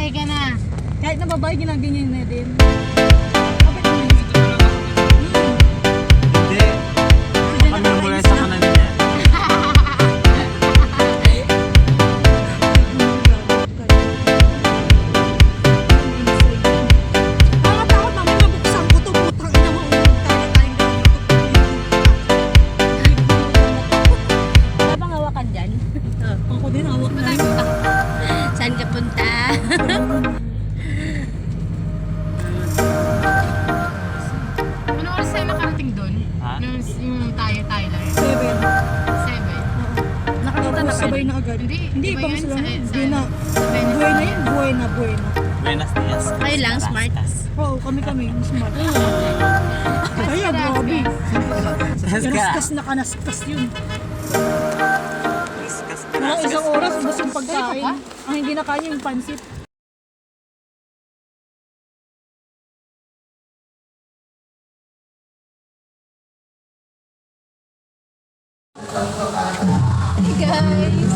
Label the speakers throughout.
Speaker 1: Magbigay ka na.
Speaker 2: Kahit na babae, ginaganyan na din.
Speaker 3: Hindi. Kami mula sa kanan niya.
Speaker 2: Nakakatakot namin nabuksan ko to. Putang ina mo.
Speaker 1: Wala bang hawakan dyan?
Speaker 2: Ako din, awak na rin.
Speaker 1: Saan ka punta? Ano oras tayo nakarating doon?
Speaker 3: Ha?
Speaker 1: Yung tayo lang.
Speaker 2: 7.
Speaker 1: 7. Nakakita na
Speaker 2: Sabay na agad. Hindi,
Speaker 1: iba
Speaker 2: pang
Speaker 1: yun
Speaker 2: sila
Speaker 1: sa-
Speaker 2: na.
Speaker 1: sa-
Speaker 2: Buhay na. Buhay na yun. Buhay na, buhay na.
Speaker 3: Buenos dias.
Speaker 1: Kayo lang, smart.
Speaker 2: Oo, kami. Smart. Kaya, grabe. Kanaskas na kanaskas yun. Mga isang oras, ubos yung pagkain. Ang hindi na kanya yung pansit.
Speaker 1: Hey guys!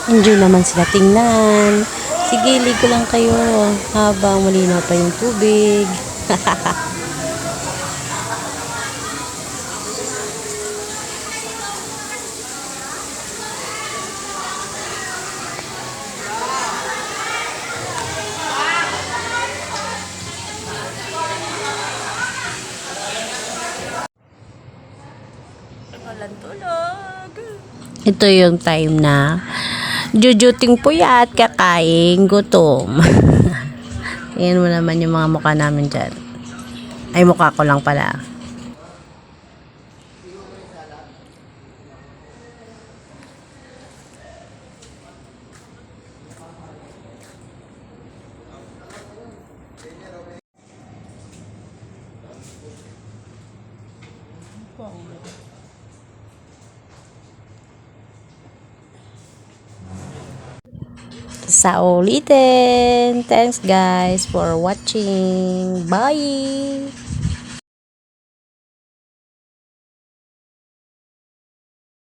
Speaker 4: Enjoy naman sila tingnan. Sige, ligo lang kayo habang malinaw pa yung tubig. Walang tulog. Ito yung time na jujuting puyat, kakain, gutom. Tingnan mo naman yung mga mukha namin dyan. Ay, mukha ko lang pala. Sa ulitin. Thanks guys for watching. Bye!